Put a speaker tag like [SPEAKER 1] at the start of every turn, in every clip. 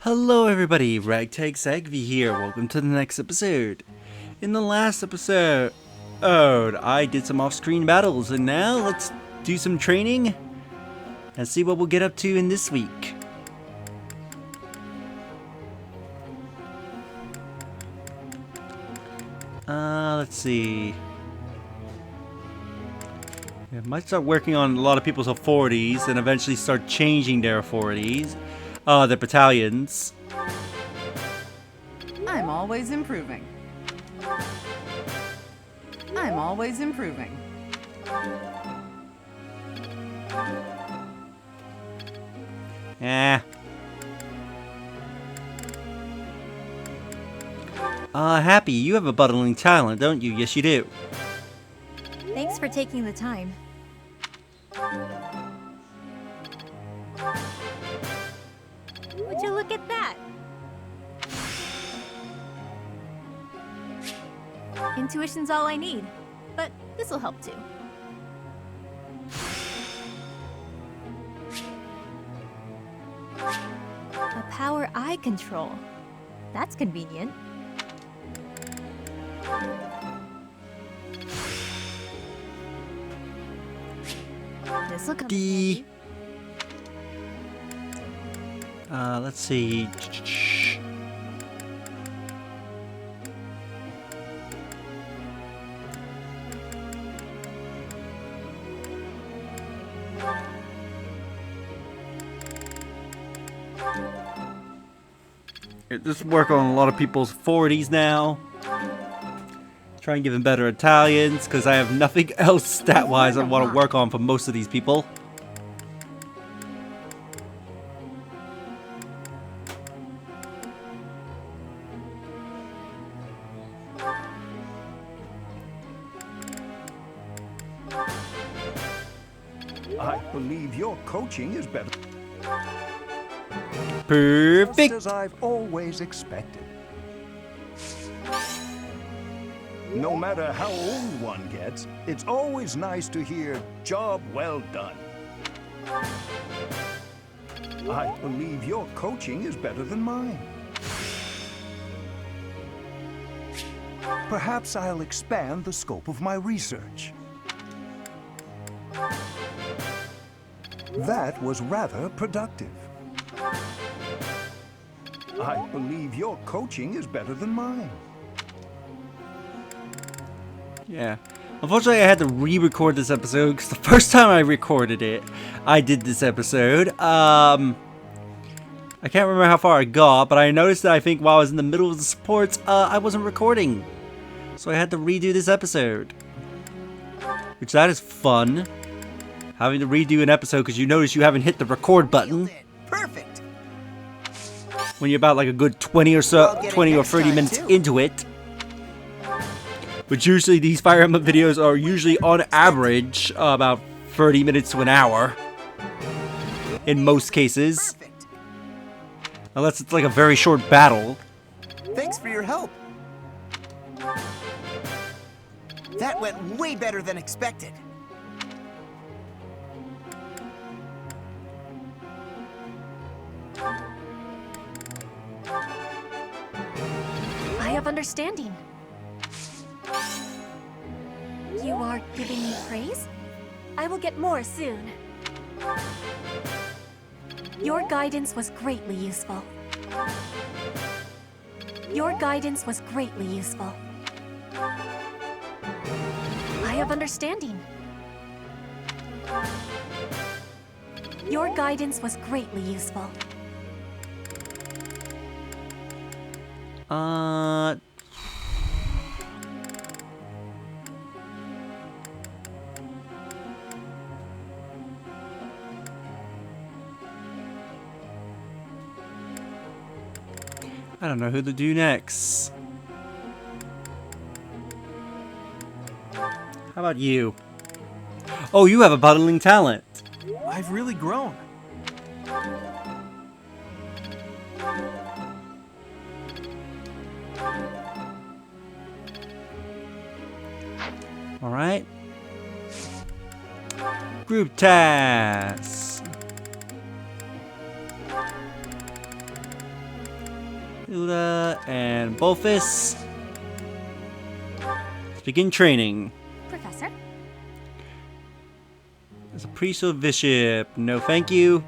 [SPEAKER 1] Hello everybody, Ragtag Sagvi here. Welcome to the next episode. In the last episode, I did some off-screen battles, and now let's do some training and see what we'll get up to in this week. Let's see. I might start working on a lot of people's authorities and eventually start changing their authorities. Their battalions.
[SPEAKER 2] I'm always improving. I'm always improving.
[SPEAKER 1] Happy, you have a budding talent, don't you? Yes, you do.
[SPEAKER 3] Thanks for taking the time. Would you look at that? Intuition's all I need, but this'll help too. A power I control. That's convenient. This'll come in handy.
[SPEAKER 1] Let's see. Just work on a lot of people's 40s now. Try and give them better Italians, because I have nothing else stat-wise I want to work on for most of these people.
[SPEAKER 4] I believe your coaching is better.
[SPEAKER 1] Perfect.
[SPEAKER 4] Just as I've always expected. No matter how old one gets, it's always nice to hear, "Job well done." I believe your coaching is better than mine. Perhaps I'll expand the scope of my research. That was rather productive. I believe your coaching is better than mine.
[SPEAKER 1] Yeah. Unfortunately, I had to re-record this episode because the first time I recorded it, I did this episode. I can't remember how far I got, but I noticed that I think while I was in the middle of the supports, I wasn't recording. So I had to redo this episode. Which that is fun. Having to redo an episode because you notice you haven't hit the record button.
[SPEAKER 5] Perfect.
[SPEAKER 1] When you're about like a good 20 or 30 minutes into it. But usually these Fire Emblem videos are usually on average about 30 minutes to an hour. In most cases.
[SPEAKER 5] Perfect.
[SPEAKER 1] Unless it's like a very short battle.
[SPEAKER 5] Thanks for your help. That went way better than expected.
[SPEAKER 3] I have understanding. You are giving me praise? I will get more soon. Your guidance was greatly useful. Your guidance was greatly useful. I have understanding. Your guidance was greatly useful.
[SPEAKER 1] I don't know who to do next. How about you? Oh, you have a budding talent.
[SPEAKER 6] I've really grown.
[SPEAKER 1] All right. Group tasks. Hilda and Bolfus. Let's begin training.
[SPEAKER 3] Professor?
[SPEAKER 1] As a priest of bishop. No, thank you.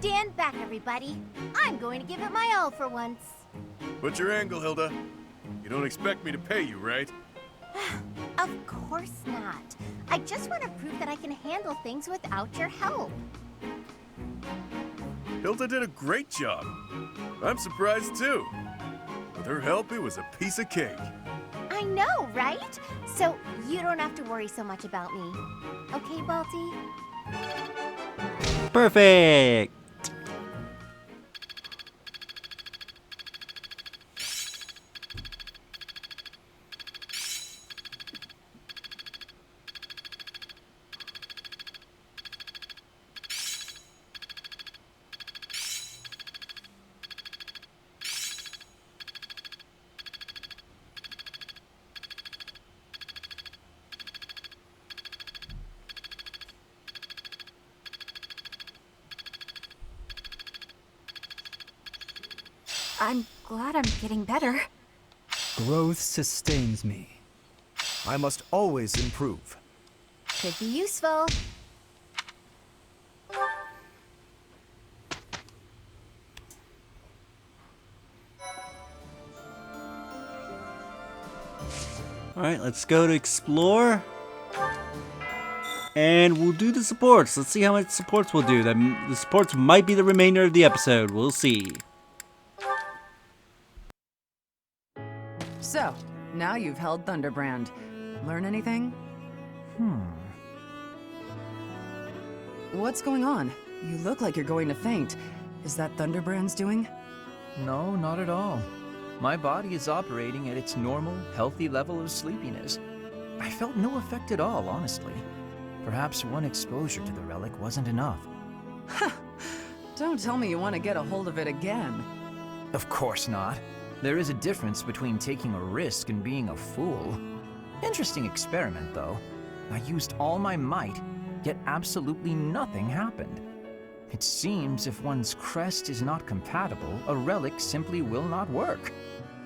[SPEAKER 3] Stand back, everybody. I'm going to give it my all for once.
[SPEAKER 7] What's your angle, Hilda? You don't expect me to pay you, right?
[SPEAKER 3] Of course not. I just want to prove that I can handle things without your help.
[SPEAKER 7] Hilda did a great job. I'm surprised too. With her help, it was a piece of cake.
[SPEAKER 3] I know, right? So you don't have to worry so much about me. Okay, Balti?
[SPEAKER 1] Perfect.
[SPEAKER 3] I'm glad I'm getting better.
[SPEAKER 8] Growth sustains me. I must always improve.
[SPEAKER 3] Could be useful.
[SPEAKER 1] Alright, let's go to explore. And we'll do the supports. Let's see how much supports we'll do. The supports might be the remainder of the episode. We'll see.
[SPEAKER 2] So, now you've held Thunderbrand. Learn anything? What's going on? You look like you're going to faint. Is that Thunderbrand's doing?
[SPEAKER 6] No, not at all. My body is operating at its normal, healthy level of sleepiness. I felt no effect at all, honestly. Perhaps one exposure to the relic wasn't enough.
[SPEAKER 2] Don't tell me you want to get a hold of it again.
[SPEAKER 6] Of course not. There is a difference between taking a risk and being a fool. Interesting experiment, though. I used all my might, yet absolutely nothing happened. It seems if one's crest is not compatible, a relic simply will not work.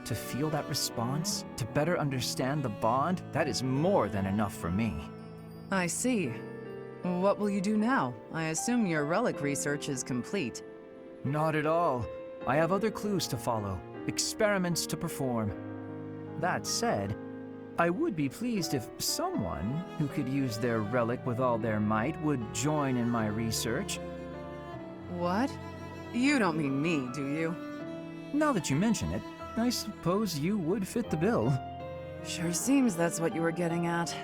[SPEAKER 6] To feel that response, to better understand the bond, that is more than enough for me.
[SPEAKER 2] I see. What will you do now? I assume your relic research is complete.
[SPEAKER 6] Not at all. I have other clues to follow, experiments to perform. That said, I would be pleased if someone who could use their relic with all their might would join in my research.
[SPEAKER 2] What? You don't mean me, do you?
[SPEAKER 6] Now that you mention it, I suppose you would fit the bill.
[SPEAKER 2] Sure seems that's what you were getting at.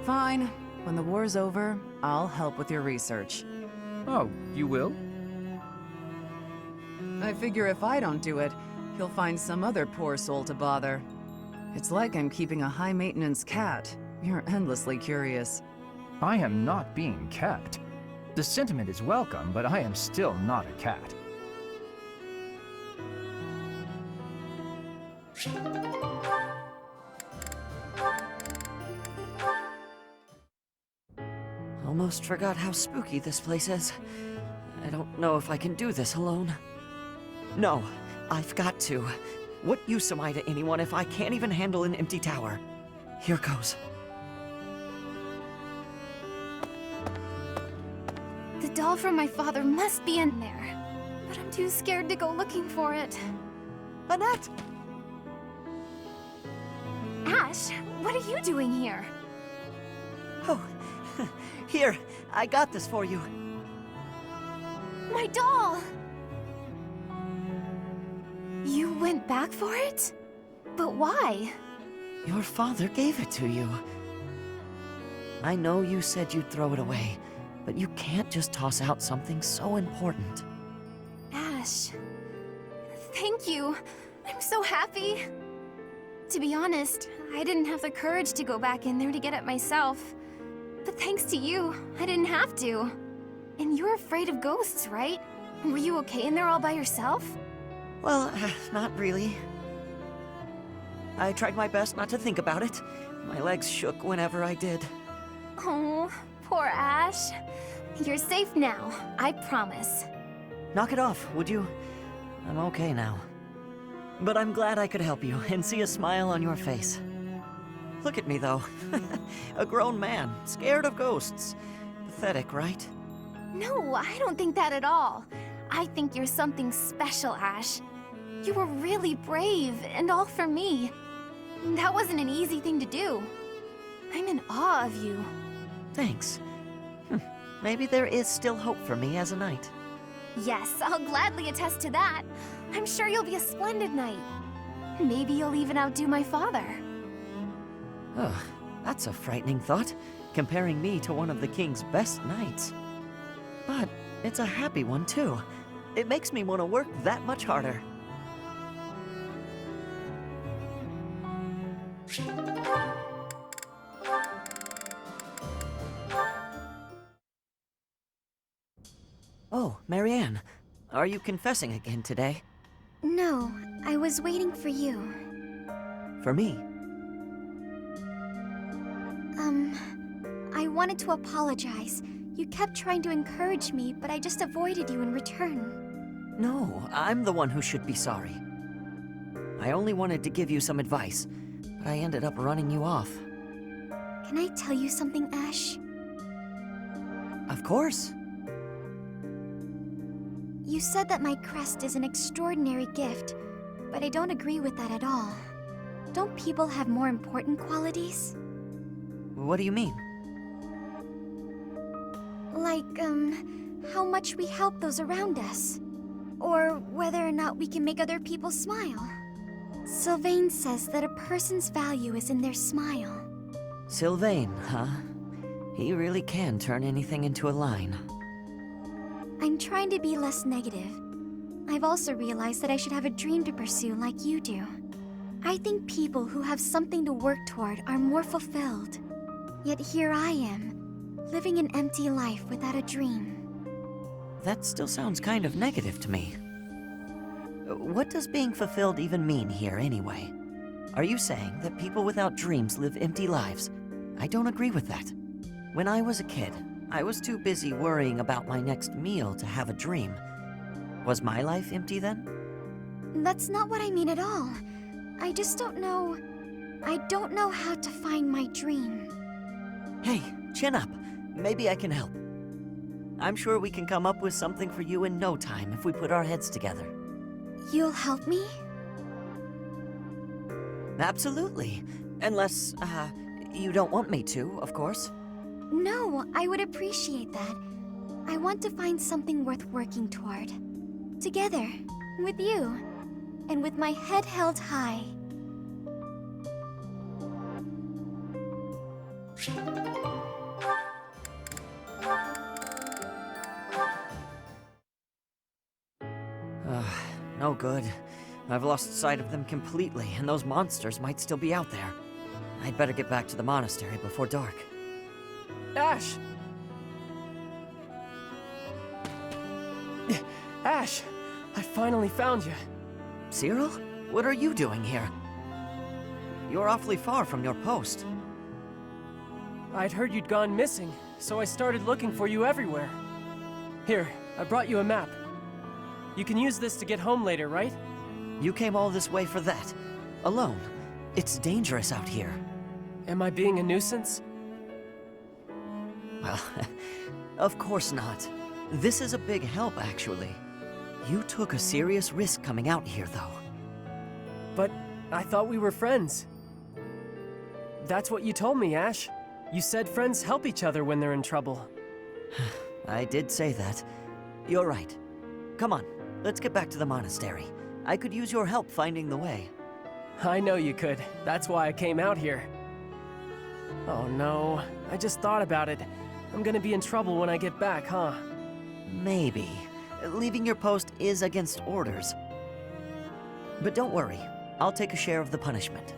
[SPEAKER 2] Fine. When the war's over, I'll help with your research.
[SPEAKER 6] Oh, you will?
[SPEAKER 2] I figure if I don't do it, you'll find some other poor soul to bother. It's like I'm keeping a high-maintenance cat. You're endlessly curious.
[SPEAKER 6] I am not being kept. The sentiment is welcome, but I am still not a cat.
[SPEAKER 9] Almost forgot how spooky this place is. I don't know if I can do this alone. No, I've got to. What use am I to anyone if I can't even handle an empty tower? Here goes.
[SPEAKER 3] The doll from my father must be in there. But I'm too scared to go looking for it.
[SPEAKER 9] Annette!
[SPEAKER 3] Ash, what are you doing here?
[SPEAKER 9] Oh, here, I got this for you.
[SPEAKER 3] My doll! You went back for it? But why?
[SPEAKER 9] Your father gave it to you. I know you said you'd throw it away, but you can't just toss out something so important.
[SPEAKER 3] Ash, thank you. I'm so happy.
[SPEAKER 10] To be honest, I didn't have the courage to go back in there to get it myself. But thanks to you, I didn't have to. And you're afraid of ghosts, right? Were you okay in there all by yourself?
[SPEAKER 9] Well, not really. I tried my best not to think about it. My legs shook whenever I did.
[SPEAKER 10] Oh, poor Ash. You're safe now, I promise.
[SPEAKER 9] Knock it off, would you? I'm okay now. But I'm glad I could help you and see a smile on your face. Look at me, though. A grown man, scared of ghosts. Pathetic, right?
[SPEAKER 10] No, I don't think that at all. I think you're something special, Ash. You were really brave, and all for me. That wasn't an easy thing to do. I'm in awe of you.
[SPEAKER 9] Thanks. Maybe there is still hope for me as a knight.
[SPEAKER 10] Yes, I'll gladly attest to that. I'm sure you'll be a splendid knight. Maybe you'll even outdo my father.
[SPEAKER 9] Ugh, that's a frightening thought, comparing me to one of the king's best knights. But it's a happy one, too. It makes me want to work that much harder. Oh, Marianne, are you confessing again today?
[SPEAKER 10] No, I was waiting for you.
[SPEAKER 9] For me?
[SPEAKER 10] I wanted to apologize. You kept trying to encourage me, but I just avoided you in return.
[SPEAKER 9] No, I'm the one who should be sorry. I only wanted to give you some advice, but I ended up running you off.
[SPEAKER 10] Can I tell you something, Ash?
[SPEAKER 9] Of course.
[SPEAKER 10] You said that my crest is an extraordinary gift, but I don't agree with that at all. Don't people have more important qualities?
[SPEAKER 9] What do you mean?
[SPEAKER 10] Like, how much we help those around us. Or whether or not we can make other people smile. Sylvain says that a person's value is in their smile.
[SPEAKER 9] Sylvain, huh? He really can turn anything into a line.
[SPEAKER 10] I'm trying to be less negative. I've also realized that I should have a dream to pursue like you do. I think people who have something to work toward are more fulfilled. Yet here I am, living an empty life without a dream.
[SPEAKER 9] That still sounds kind of negative to me. What does being fulfilled even mean here, anyway? Are you saying that people without dreams live empty lives? I don't agree with that. When I was a kid, I was too busy worrying about my next meal to have a dream. Was my life empty then?
[SPEAKER 10] That's not what I mean at all. I just don't know... I don't know how to find my dream.
[SPEAKER 9] Hey, chin up. Maybe I can help. I'm sure we can come up with something for you in no time if we put our heads together.
[SPEAKER 10] You'll help me?
[SPEAKER 9] Absolutely. Unless, you don't want me to, of course.
[SPEAKER 10] No, I would appreciate that. I want to find something worth working toward. Together, with you, and with my head held high.
[SPEAKER 9] No good. I've lost sight of them completely, and those monsters might still be out there. I'd better get back to the monastery before dark.
[SPEAKER 11] Ash! Ash! I finally found you.
[SPEAKER 9] Cyril? What are you doing here? You're awfully far from your post.
[SPEAKER 11] I'd heard you'd gone missing, so I started looking for you everywhere. Here, I brought you a map. You can use this to get home later, right?
[SPEAKER 9] You came all this way for that? Alone? It's dangerous out here.
[SPEAKER 11] Am I being a nuisance?
[SPEAKER 9] Well, of course not. This is a big help, actually. You took a serious risk coming out here, though.
[SPEAKER 11] But I thought we were friends. That's what you told me, Ash. You said friends help each other when they're in trouble.
[SPEAKER 9] I did say that. You're right. Come on, let's get back to the monastery. I could use your help finding the way.
[SPEAKER 11] I know you could. That's why I came out here. Oh no, I just thought about it. I'm gonna be in trouble when I get back, huh?
[SPEAKER 9] Maybe. Leaving your post is against orders. But don't worry, I'll take a share of the punishment.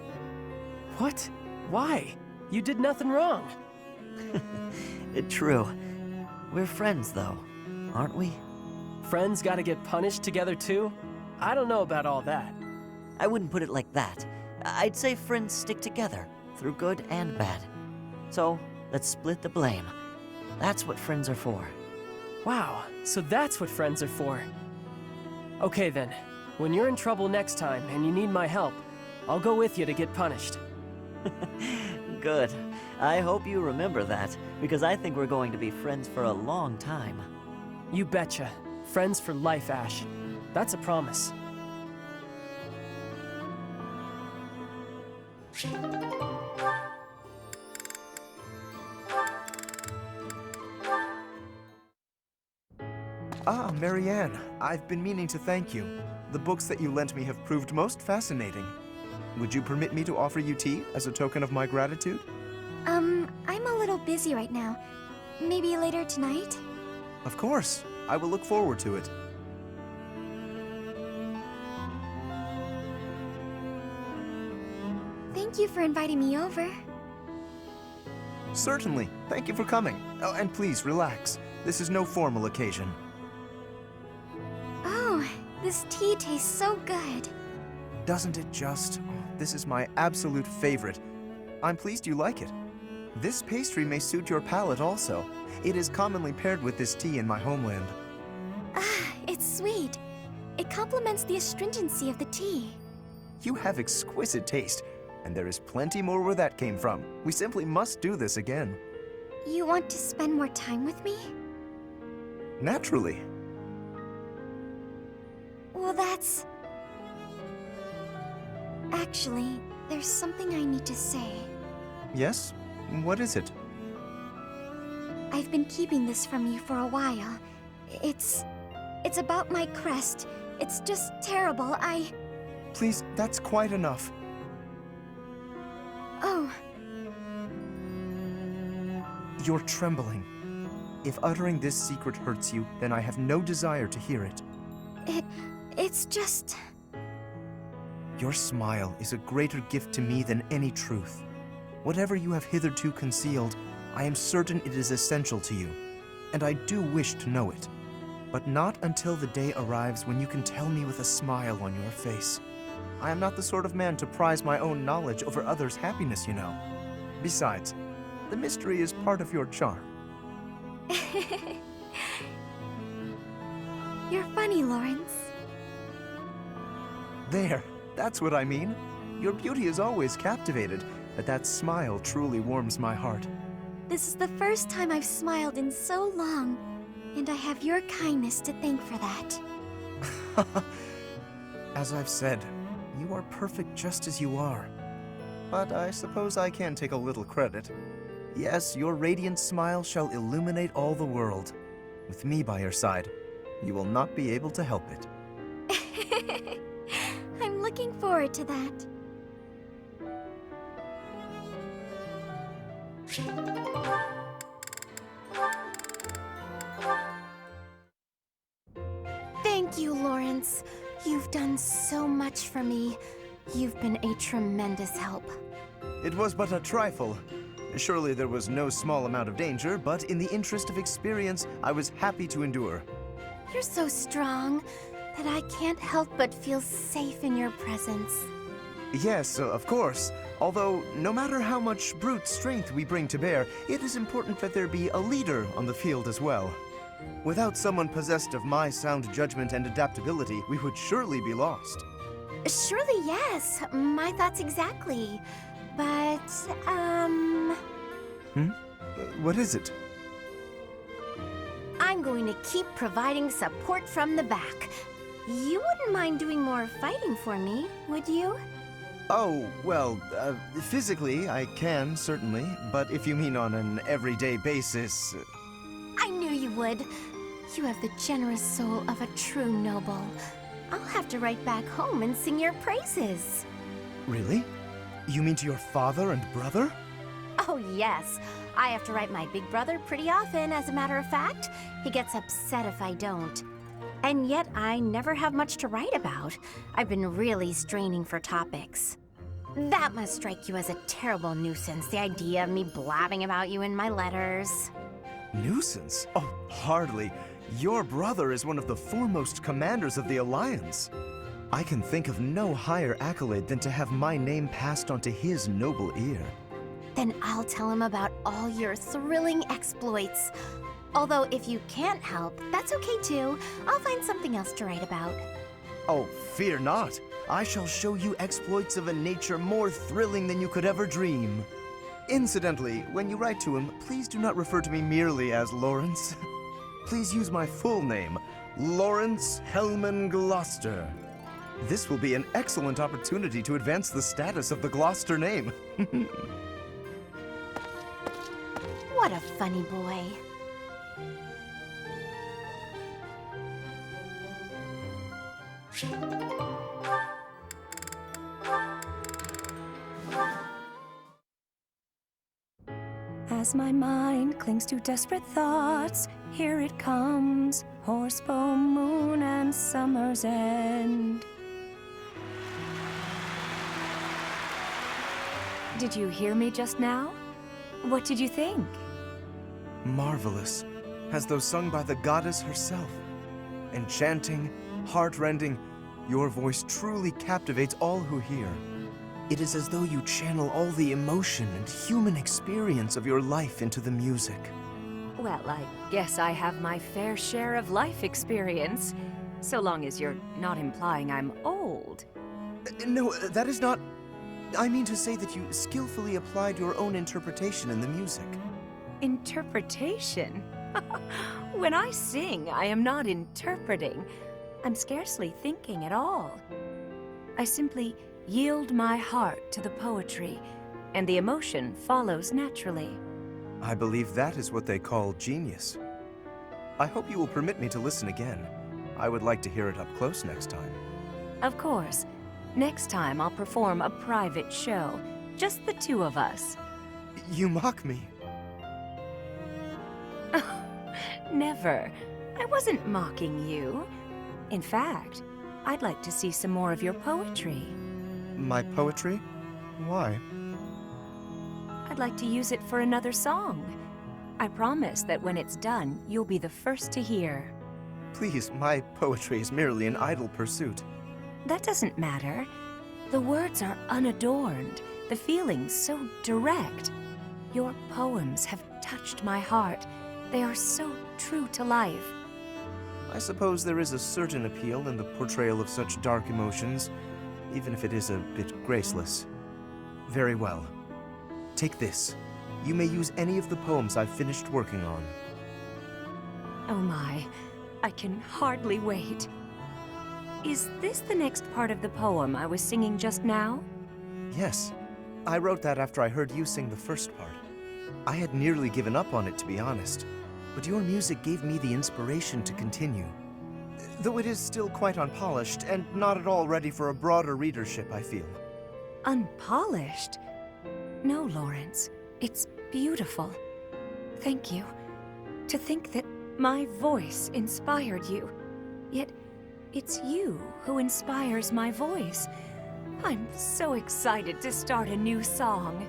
[SPEAKER 11] What? Why? You did nothing wrong.
[SPEAKER 9] True. We're friends, though, aren't we?
[SPEAKER 11] Friends gotta get punished together too? I don't know about all that.
[SPEAKER 9] I wouldn't put it like that. I'd say friends stick together, through good and bad. So, let's split the blame. That's what friends are for.
[SPEAKER 11] Wow, so that's what friends are for. Okay then, when you're in trouble next time and you need my help, I'll go with you to get punished.
[SPEAKER 9] Good. I hope you remember that, because I think we're going to be friends for a long time.
[SPEAKER 11] You betcha. Friends for life, Ash. That's a promise.
[SPEAKER 8] Ah, Marianne, I've been meaning to thank you. The books that you lent me have proved most fascinating. Would you permit me to offer you tea as a token of my gratitude?
[SPEAKER 10] I'm a little busy right now. Maybe later tonight?
[SPEAKER 8] Of course. I will look forward to it.
[SPEAKER 10] Thank you for inviting me over.
[SPEAKER 8] Certainly. Thank you for coming. Oh, and please, relax. This is no formal occasion.
[SPEAKER 10] Oh, this tea tastes so good.
[SPEAKER 8] Doesn't it just? Oh, this is my absolute favorite. I'm pleased you like it. This pastry may suit your palate also. It is commonly paired with this tea in my homeland.
[SPEAKER 10] Ah, it's sweet. It complements the astringency of the tea.
[SPEAKER 8] You have exquisite taste, and there is plenty more where that came from. We simply must do this again.
[SPEAKER 10] You want to spend more time with me?
[SPEAKER 8] Naturally.
[SPEAKER 10] Well, that's... Actually, there's something I need to say.
[SPEAKER 8] Yes? What is it?
[SPEAKER 10] I've been keeping this from you for a while. It's about my crest. It's just terrible.
[SPEAKER 8] Please, that's quite enough.
[SPEAKER 10] Oh.
[SPEAKER 8] You're trembling. If uttering this secret hurts you, then I have no desire to hear it.
[SPEAKER 10] It's just...
[SPEAKER 8] Your smile is a greater gift to me than any truth. Whatever you have hitherto concealed, I am certain it is essential to you, and I do wish to know it. But not until the day arrives when you can tell me with a smile on your face. I am not the sort of man to prize my own knowledge over others' happiness, you know. Besides, the mystery is part of your charm.
[SPEAKER 10] You're funny, Lawrence.
[SPEAKER 8] There, that's what I mean. Your beauty is always captivated, but that smile truly warms my heart.
[SPEAKER 10] This is the first time I've smiled in so long, and I have your kindness to thank for that.
[SPEAKER 8] As I've said, you are perfect just as you are. But I suppose I can take a little credit. Yes, your radiant smile shall illuminate all the world. With me by your side, you will not be able to help it.
[SPEAKER 10] I'm looking forward to that.
[SPEAKER 3] Thank you, Lawrence. You've done so much for me. You've been a tremendous help.
[SPEAKER 8] It was but a trifle. Surely there was no small amount of danger, but in the interest of experience, I was happy to endure.
[SPEAKER 3] You're so strong that I can't help but feel safe in your presence.
[SPEAKER 8] Yes, of course. Although, no matter how much brute strength we bring to bear, it is important that there be a leader on the field as well. Without someone possessed of my sound judgment and adaptability, we would surely be lost.
[SPEAKER 3] Surely, yes. My thoughts exactly. But,
[SPEAKER 8] What is it?
[SPEAKER 3] I'm going to keep providing support from the back. You wouldn't mind doing more fighting for me, would you?
[SPEAKER 8] Oh, well, physically, I can, certainly. But if you mean on an everyday basis...
[SPEAKER 3] I knew you would. You have the generous soul of a true noble. I'll have to write back home and sing your praises.
[SPEAKER 8] Really? You mean to your father and brother?
[SPEAKER 3] Oh, yes. I have to write my big brother pretty often, as a matter of fact. He gets upset if I don't. And yet, I never have much to write about. I've been really straining for topics. That must strike you as a terrible nuisance, the idea of me blabbing about you in my letters.
[SPEAKER 8] Nuisance? Oh, hardly. Your brother is one of the foremost commanders of the Alliance. I can think of no higher accolade than to have my name passed on to his noble ear.
[SPEAKER 3] Then I'll tell him about all your thrilling exploits. Although if you can't help, that's okay too. I'll find something else to write about.
[SPEAKER 8] Oh, fear not. I shall show you exploits of a nature more thrilling than you could ever dream. Incidentally, when you write to him, please do not refer to me merely as Lawrence. Please use my full name, Lawrence Hellman Gloucester. This will be an excellent opportunity to advance the status of the Gloucester name.
[SPEAKER 3] What a funny boy.
[SPEAKER 12] As my mind clings to desperate thoughts, here it comes, horsebow moon and summer's end. Did you hear me just now? What did you think?
[SPEAKER 8] Marvelous, as though sung by the goddess herself. Enchanting, heartrending, your voice truly captivates all who hear. It is as though you channel all the emotion and human experience of your life into the music.
[SPEAKER 12] Well, I guess I have my fair share of life experience, so long as you're not implying I'm old.
[SPEAKER 8] No, that is not... I mean to say that you skillfully applied your own interpretation in the music.
[SPEAKER 12] Interpretation? When I sing, I am not interpreting. I'm scarcely thinking at all. I simply yield my heart to the poetry, and the emotion follows naturally.
[SPEAKER 8] I believe that is what they call genius. I hope you will permit me to listen again. I would like to hear it up close next time.
[SPEAKER 12] Of course. Next time I'll perform a private show. Just the two of us.
[SPEAKER 8] You mock me.
[SPEAKER 12] Never. I wasn't mocking you. In fact, I'd like to see some more of your poetry.
[SPEAKER 8] My poetry? Why?
[SPEAKER 12] I'd like to use it for another song. I promise that when it's done, you'll be the first to hear.
[SPEAKER 8] Please, my poetry is merely an idle pursuit.
[SPEAKER 12] That doesn't matter. The words are unadorned, the feelings so direct. Your poems have touched my heart. They are so true to life.
[SPEAKER 8] I suppose there is a certain appeal in the portrayal of such dark emotions, even if it is a bit graceless. Very well. Take this. You may use any of the poems I've finished working on.
[SPEAKER 12] Oh my, I can hardly wait. Is this the next part of the poem I was singing just now?
[SPEAKER 8] Yes. I wrote that after I heard you sing the first part. I had nearly given up on it, to be honest, but your music gave me the inspiration to continue. Though it is still quite unpolished and not at all ready for a broader readership, I feel.
[SPEAKER 12] Unpolished? No, Lawrence. It's beautiful. Thank you. To think that my voice inspired you, yet it's you who inspires my voice. I'm so excited to start a new song.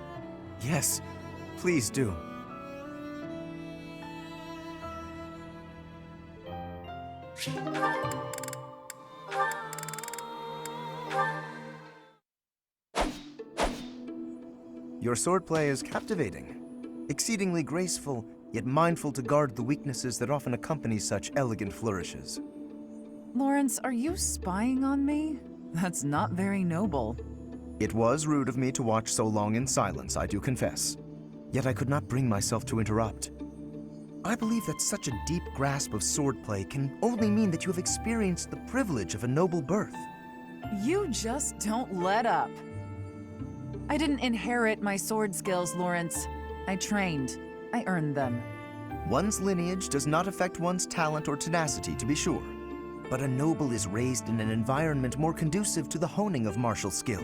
[SPEAKER 8] Yes, please do. Your swordplay is captivating, exceedingly graceful, yet mindful to guard the weaknesses that often accompany such elegant flourishes.
[SPEAKER 2] Lawrence, are you spying on me? That's not very noble.
[SPEAKER 8] It was rude of me to watch so long in silence, I do confess. Yet I could not bring myself to interrupt. I believe that such a deep grasp of swordplay can only mean that you have experienced the privilege of a noble birth.
[SPEAKER 2] You just don't let up. I didn't inherit my sword skills, Lawrence. I trained. I earned them.
[SPEAKER 8] One's lineage does not affect one's talent or tenacity, to be sure. But a noble is raised in an environment more conducive to the honing of martial skill.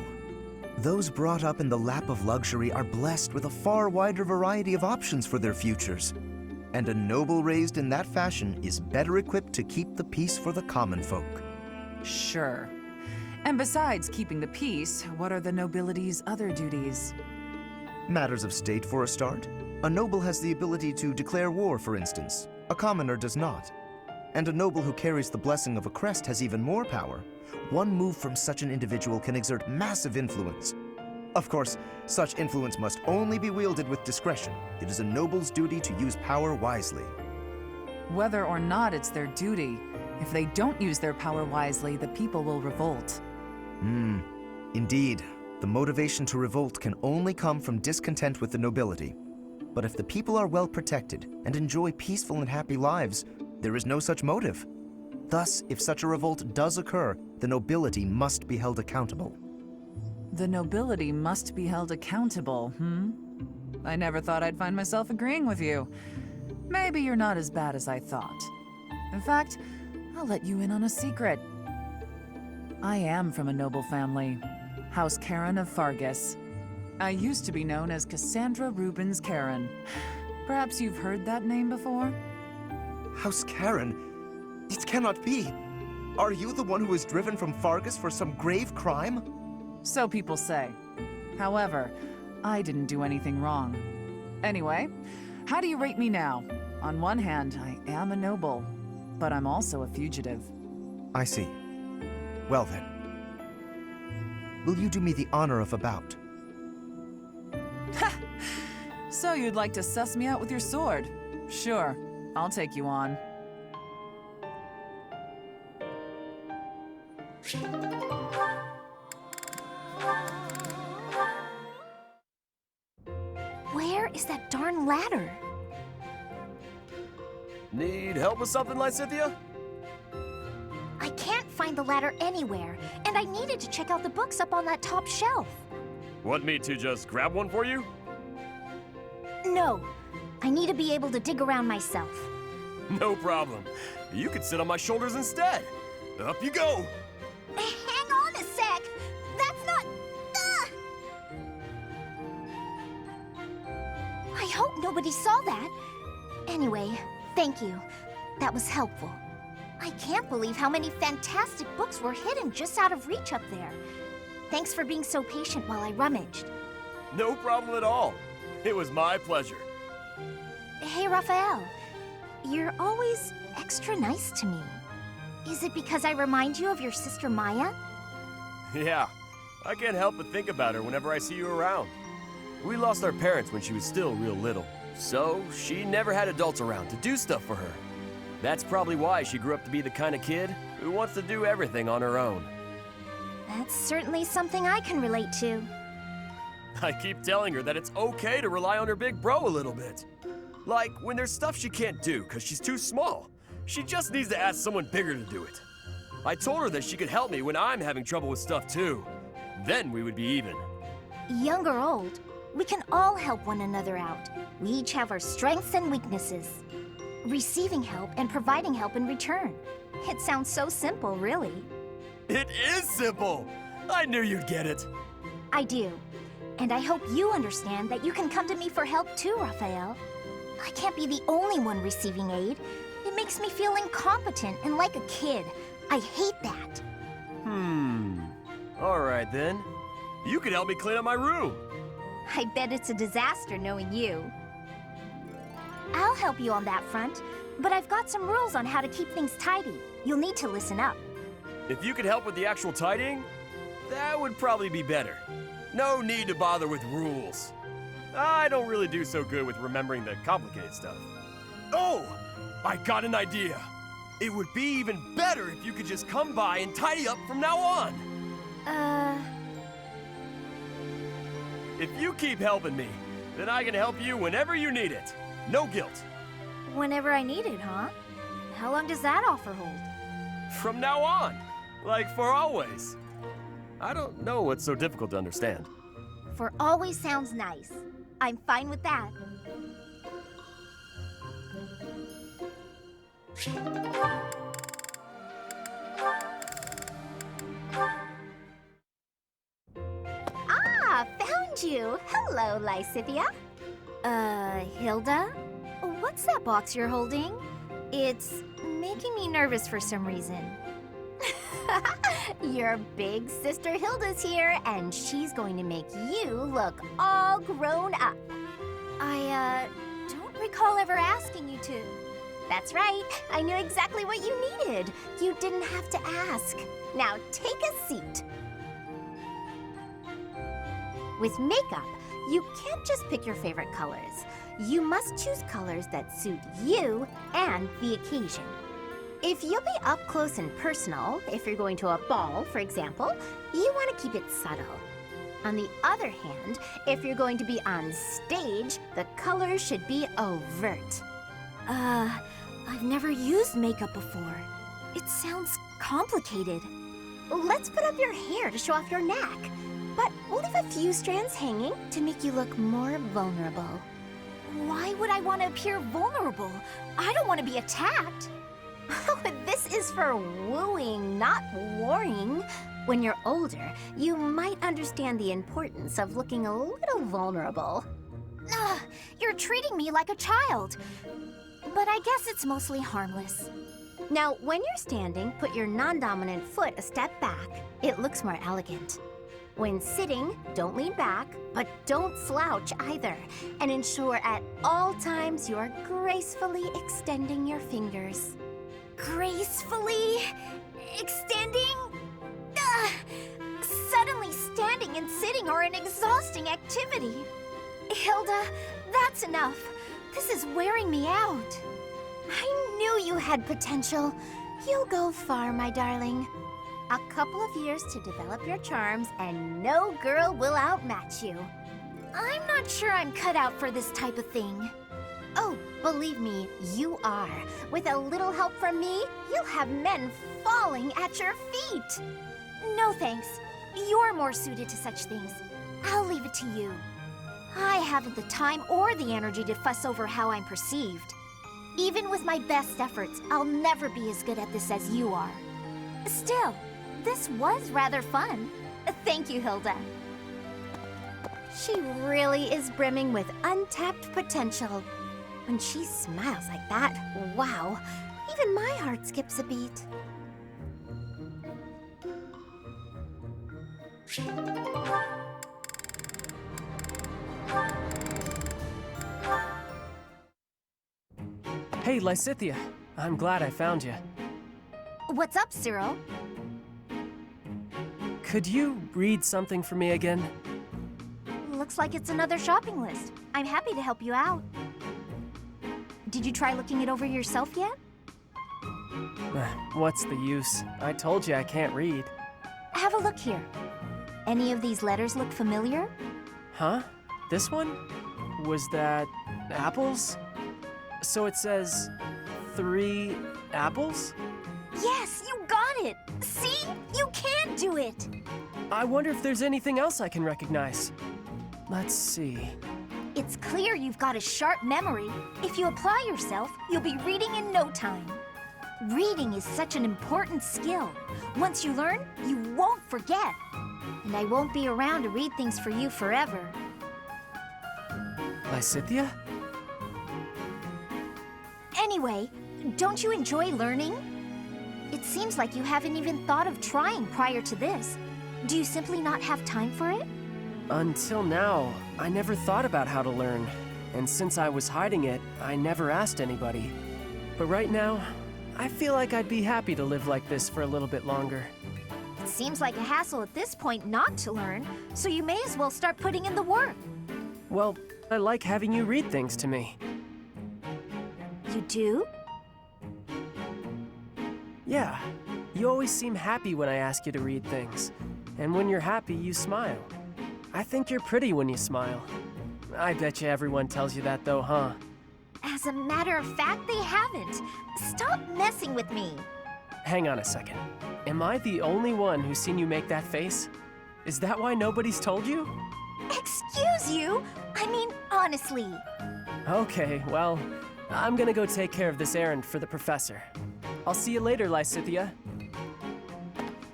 [SPEAKER 8] Those brought up in the lap of luxury are blessed with a far wider variety of options for their futures. And a noble raised in that fashion is better equipped to keep the peace for the common folk.
[SPEAKER 2] Sure. And besides keeping the peace, what are the nobility's other duties?
[SPEAKER 8] Matters of state for a start. A noble has the ability to declare war, for instance. A commoner does not. And a noble who carries the blessing of a crest has even more power. One move from such an individual can exert massive influence. Of course, such influence must only be wielded with discretion. It is a noble's duty to use power wisely.
[SPEAKER 2] Whether or not it's their duty, if they don't use their power wisely, the people will revolt.
[SPEAKER 8] Indeed. The motivation to revolt can only come from discontent with the nobility. But if the people are well protected and enjoy peaceful and happy lives, there is no such motive. Thus, if such a revolt does occur, the nobility must be held accountable.
[SPEAKER 2] The nobility must be held accountable, I never thought I'd find myself agreeing with you. Maybe you're not as bad as I thought. In fact, I'll let you in on a secret. I am from a noble family, House Karen of Fargus. I used to be known as Cassandra Rubens Karen. Perhaps you've heard that name before?
[SPEAKER 8] House Karen? It cannot be. Are you the one who was driven from Fargus for some grave crime?
[SPEAKER 2] So people say. However, I didn't do anything wrong. Anyway, how do you rate me now? On one hand, I am a noble, but I'm also a fugitive.
[SPEAKER 8] I see. Well then. Will you do me the honor of a bout?
[SPEAKER 2] So you'd like to suss me out with your sword? Sure, I'll take you on.
[SPEAKER 10] Where is that darn ladder?
[SPEAKER 13] Need help with something, Lysithia?
[SPEAKER 10] I can't find the ladder anywhere, and I needed to check out the books up on that top shelf.
[SPEAKER 13] Want me to just grab one for you?
[SPEAKER 10] No, I need to be able to dig around myself.
[SPEAKER 13] No problem. You can sit on my shoulders instead. Up you go.
[SPEAKER 10] Hang on a sec. That's not... I hope nobody saw that. Anyway, thank you. That was helpful. I can't believe how many fantastic books were hidden just out of reach up there. Thanks for being so patient while I rummaged.
[SPEAKER 13] No problem at all. It was my pleasure.
[SPEAKER 10] Hey, Raphael. You're always extra nice to me. Is it because I remind you of your sister Maya?
[SPEAKER 13] Yeah, I can't help but think about her whenever I see you around. We lost our parents when she was still real little, so she never had adults around to do stuff for her. That's probably why she grew up to be the kind of kid who wants to do everything on her own.
[SPEAKER 10] That's certainly something I can relate to.
[SPEAKER 13] I keep telling her that it's okay to rely on her big bro a little bit. Like, when there's stuff she can't do because she's too small, she just needs to ask someone bigger to do it. I told her that she could help me when I'm having trouble with stuff too. Then we would be even.
[SPEAKER 10] Young or old, we can all help one another out. We each have our strengths and weaknesses. Receiving help and providing help in return. It sounds so simple, really.
[SPEAKER 13] It is simple! I knew you'd get it.
[SPEAKER 10] I do. And I hope you understand that you can come to me for help too, Raphael. I can't be the only one receiving aid. It makes me feel incompetent and like a kid. I hate that.
[SPEAKER 13] All right then. You could help me clean up my room.
[SPEAKER 10] I bet it's a disaster knowing you. I'll help you on that front, but I've got some rules on how to keep things tidy. You'll need to listen up.
[SPEAKER 13] If you could help with the actual tidying, that would probably be better. No need to bother with rules. I don't really do so good with remembering the complicated stuff. Oh! I got an idea! It would be even better if you could just come by and tidy up from now on! If you keep helping me, then I can help you whenever you need it. No guilt.
[SPEAKER 10] Whenever I need it, huh? How long does that offer hold?
[SPEAKER 13] From now on. Like for always. I don't know what's so difficult to understand.
[SPEAKER 10] For always sounds nice. I'm fine with that. Ah, found you! Hello, Lysithia. Hilda? What's that box you're holding? It's making me nervous for some reason.
[SPEAKER 3] Your big sister Hilda's here, and she's going to make you look all grown up. I don't recall ever asking you to. That's right, I knew exactly what you needed. You didn't have to ask. Now take a seat. With makeup, you can't just pick your favorite colors. You must choose colors that suit you and the occasion. If you'll be up close and personal, if you're going to a ball, for example, you want to keep it subtle. On the other hand, if you're going to be on stage, the colors should be overt.
[SPEAKER 10] I've never used makeup before. It sounds complicated.
[SPEAKER 3] Let's put up your hair to show off your neck. But we'll leave a few strands hanging to make you look more vulnerable.
[SPEAKER 10] Why would I want to appear vulnerable? I don't want to be attacked.
[SPEAKER 3] This is for wooing, not worrying. When you're older, you might understand the importance of looking a little vulnerable.
[SPEAKER 10] You're treating me like a child. But I guess it's mostly harmless.
[SPEAKER 3] Now, when you're standing, put your non-dominant foot a step back. It looks more elegant. When sitting, don't lean back, but don't slouch either. And ensure at all times you're gracefully extending your fingers.
[SPEAKER 10] Gracefully extending? Suddenly standing and sitting are an exhausting activity. Hilda, that's enough. This is wearing me out.
[SPEAKER 3] I knew you had potential. You'll go far, my darling. A couple of years to develop your charms, and no girl will outmatch you.
[SPEAKER 10] I'm not sure I'm cut out for this type of thing.
[SPEAKER 3] Oh, believe me, you are. With a little help from me, you'll have men falling at your feet.
[SPEAKER 10] No thanks. You're more suited to such things. I'll leave it to you. I haven't the time or the energy to fuss over how I'm perceived. Even with my best efforts, I'll never be as good at this as you are. Still, this was rather fun.
[SPEAKER 3] Thank you, Hilda. She really is brimming with untapped potential. When she smiles like that, wow, even my heart skips a beat.
[SPEAKER 11] Hey, Lysithea. I'm glad I found you.
[SPEAKER 3] What's up, Cyril?
[SPEAKER 11] Could you read something for me again?
[SPEAKER 3] Looks like it's another shopping list. I'm happy to help you out. Did you try looking it over yourself yet?
[SPEAKER 11] What's the use? I told you I can't read.
[SPEAKER 3] Have a look here. Any of these letters look familiar?
[SPEAKER 11] Huh? This one? Was that apples? So it says 3 apples?
[SPEAKER 10] Yes, you got it! See? You can do it!
[SPEAKER 11] I wonder if there's anything else I can recognize. Let's see.
[SPEAKER 10] It's clear you've got a sharp memory. If you apply yourself, you'll be reading in no time. Reading is such an important skill. Once you learn, you won't forget.
[SPEAKER 3] And I won't be around to read things for you forever.
[SPEAKER 11] Lysithea?
[SPEAKER 10] Anyway, don't you enjoy learning? It seems like you haven't even thought of trying prior to this. Do you simply not have time for it?
[SPEAKER 11] Until now, I never thought about how to learn. And since I was hiding it, I never asked anybody. But right now, I feel like I'd be happy to live like this for a little bit longer.
[SPEAKER 10] It seems like a hassle at this point not to learn, so you may as well start putting in the work.
[SPEAKER 11] Well, I like having you read things to me.
[SPEAKER 10] You do?
[SPEAKER 11] Yeah. You always seem happy when I ask you to read things. And when you're happy, you smile. I think you're pretty when you smile. I bet you everyone tells you that though, huh?
[SPEAKER 10] As a matter of fact, they haven't. Stop messing with me.
[SPEAKER 11] Hang on a second. Am I the only one who's seen you make that face? Is that why nobody's told you?
[SPEAKER 10] Excuse you? I mean, honestly.
[SPEAKER 11] Okay, well, I'm gonna go take care of this errand for the professor. I'll see you later, Lysithea.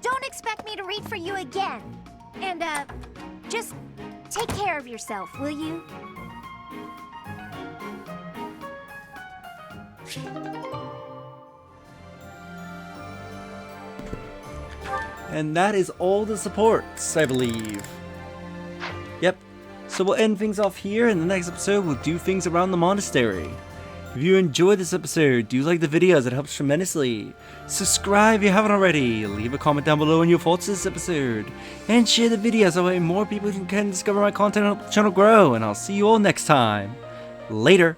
[SPEAKER 10] Don't expect me to read for you again. And, just take care of yourself, will you?
[SPEAKER 1] And that is all the supports, I believe. Yep. So we'll end things off here. In the next episode, we'll do things around the monastery. If you enjoyed this episode, do like the videos, it helps tremendously. Subscribe if you haven't already, leave a comment down below on your thoughts of this episode, and share the video so that way more people can discover my content and help the channel grow, and I'll see you all next time. Later!